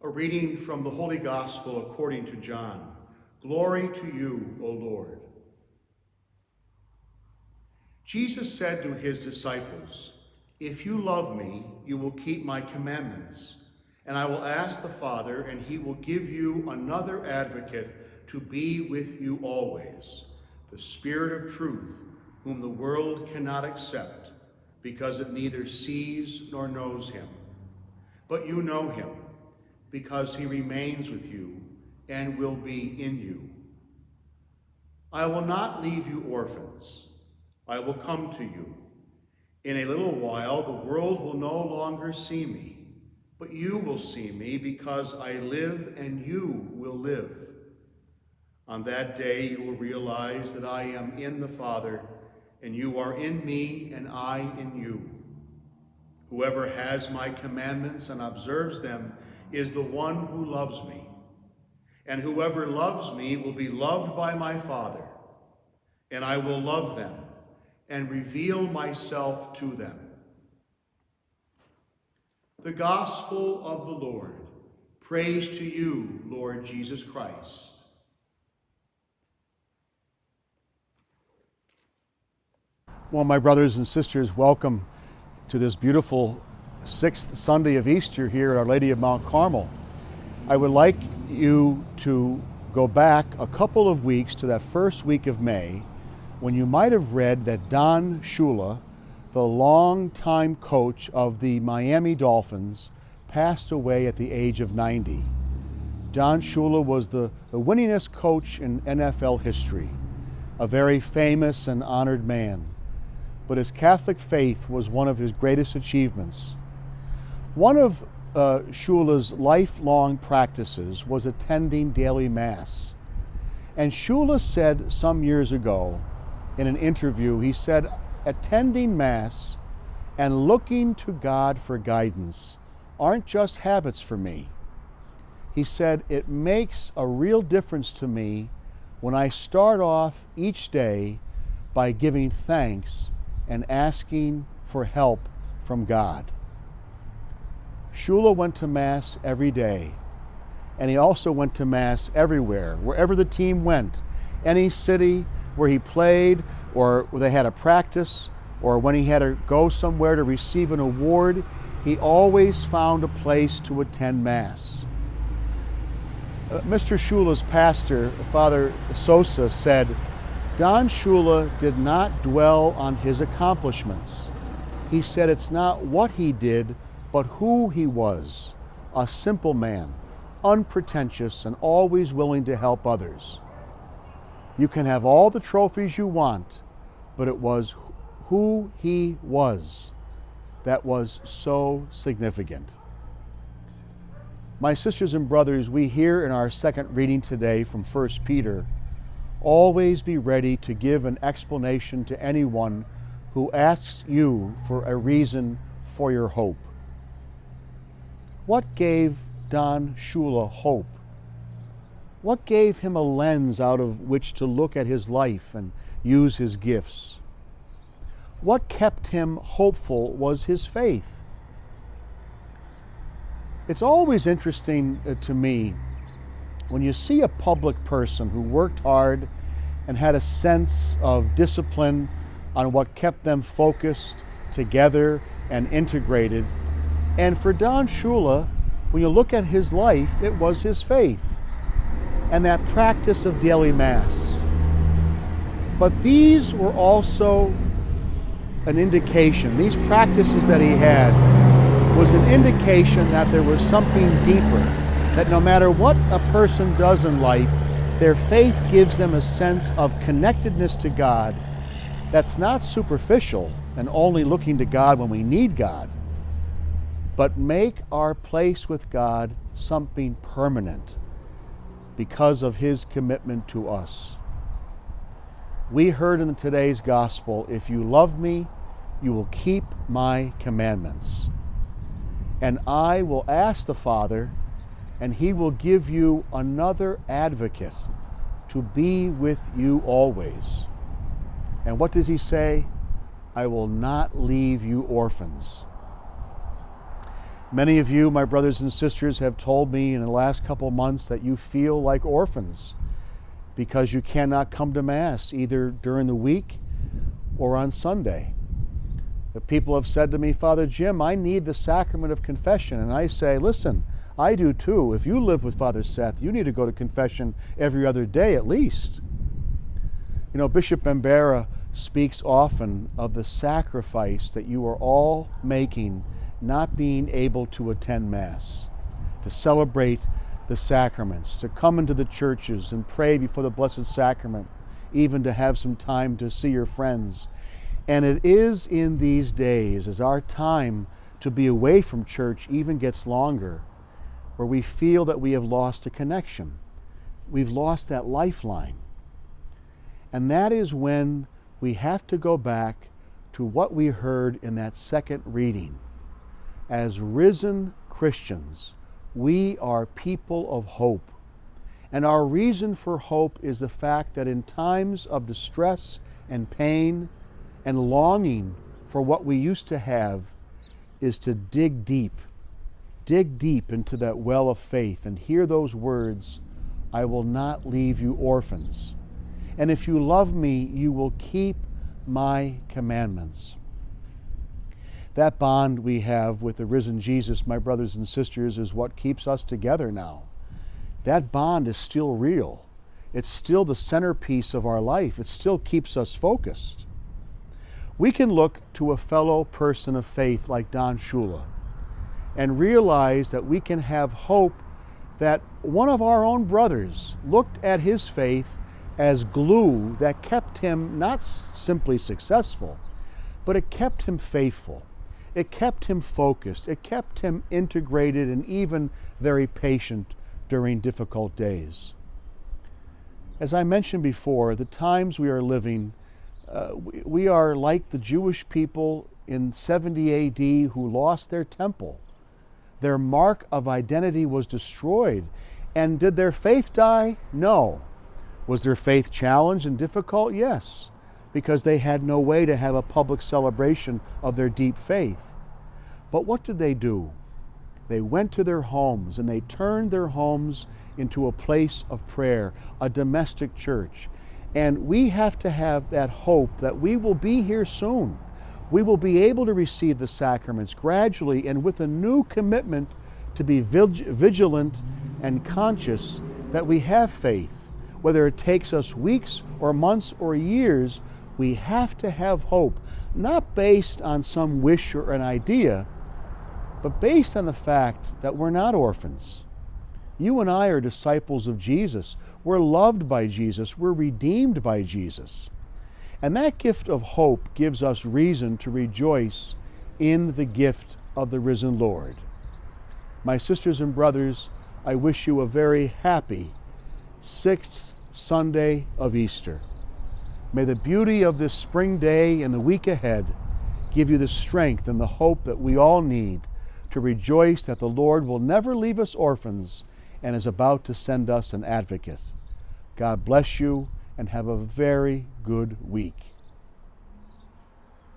A reading from the Holy Gospel according to John. Glory to you, O Lord. Jesus said to his disciples, "If you love me, you will keep my commandments, and I will ask the Father, and he will give you another advocate to be with you always, the Spirit of truth, whom the world cannot accept, because it neither sees nor knows him. But you know him, because he remains with you and will be in you. I will not leave you orphans. I will come to you. In a little while the world will no longer see me, but you will see me, because I live and you will live. On that day you will realize that I am in the Father, and you are in me and I in you. Whoever has my commandments and observes them is the one who loves me. And whoever loves me will be loved by my Father, and I will love them and reveal myself to them." The Gospel of the Lord. Praise to you, Lord Jesus Christ. Well, my brothers and sisters, welcome to this beautiful 6th Sunday of Easter here at Our Lady of Mount Carmel. I would like you to go back a couple of weeks to that first week of May, when you might have read that Don Shula, the longtime coach of the Miami Dolphins, passed away at the age of 90. Don Shula was the winningest coach in NFL history, a very famous and honored man. But his Catholic faith was one of his greatest achievements. One of Shula's lifelong practices was attending daily Mass. And Shula said some years ago in an interview, he said, attending Mass and looking to God for guidance aren't just habits for me. He said, it makes a real difference to me when I start off each day by giving thanks and asking for help from God. Shula went to Mass every day, and he also went to Mass everywhere, wherever the team went, any city where he played, or where they had a practice, or when he had to go somewhere to receive an award, he always found a place to attend Mass. Mr. Shula's pastor, Father Sosa, said, Don Shula did not dwell on his accomplishments. He said it's not what he did, but who he was, a simple man, unpretentious and always willing to help others. You can have all the trophies you want, but it was who he was that was so significant. My sisters and brothers, we hear in our second reading today from 1 Peter, always be ready to give an explanation to anyone who asks you for a reason for your hope. What gave Don Shula hope? What gave him a lens out of which to look at his life and use his gifts? What kept him hopeful was his faith. It's always interesting to me when you see a public person who worked hard and had a sense of discipline on what kept them focused, together, and integrated. And for Don Shula, when you look at his life, it was his faith and that practice of daily Mass. But these were also an indication, these practices that he had was an indication that there was something deeper, that no matter what a person does in life, their faith gives them a sense of connectedness to God that's not superficial and only looking to God when we need God, but make our place with God something permanent because of his commitment to us. We heard in today's gospel, if you love me, you will keep my commandments. And I will ask the Father, and he will give you another advocate to be with you always. And what does he say? I will not leave you orphans. Many of you, my brothers and sisters, have told me in the last couple months that you feel like orphans because you cannot come to Mass either during the week or on Sunday. The people have said to me, Father Jim, I need the sacrament of confession. And I say, listen, I do too. If you live with Father Seth, you need to go to confession every other day at least. You know, Bishop Bambera speaks often of the sacrifice that you are all making not being able to attend Mass, to celebrate the sacraments, to come into the churches and pray before the Blessed Sacrament, even to have some time to see your friends. And it is in these days, as our time to be away from church even gets longer, where we feel that we have lost a connection. We've lost that lifeline. And that is when we have to go back to what we heard in that second reading. As risen Christians, we are people of hope. And our reason for hope is the fact that in times of distress and pain and longing for what we used to have is to dig deep into that well of faith and hear those words, I will not leave you orphans. And if you love me, you will keep my commandments. That bond we have with the risen Jesus, my brothers and sisters, is what keeps us together now. That bond is still real. It's still the centerpiece of our life. It still keeps us focused. We can look to a fellow person of faith like Don Shula and realize that we can have hope that one of our own brothers looked at his faith as glue that kept him not simply successful, but it kept him faithful. It kept him focused. It kept him integrated and even very patient during difficult days. As I mentioned before, the times we are living, we are like the Jewish people in 70 AD who lost their temple. Their mark of identity was destroyed. And did their faith die? No. Was their faith challenged and difficult? Yes, because they had no way to have a public celebration of their deep faith. But what did they do? They went to their homes and they turned their homes into a place of prayer, a domestic church. And we have to have that hope that we will be here soon. We will be able to receive the sacraments gradually and with a new commitment to be vigilant and conscious that we have faith. Whether it takes us weeks or months or years, we have to have hope, not based on some wish or an idea, but based on the fact that we're not orphans. You and I are disciples of Jesus. We're loved by Jesus. We're redeemed by Jesus. And that gift of hope gives us reason to rejoice in the gift of the risen Lord. My sisters and brothers, I wish you a very happy 6th Sunday of Easter. May the beauty of this spring day and the week ahead give you the strength and the hope that we all need to rejoice that the Lord will never leave us orphans and is about to send us an advocate. God bless you and have a very good week.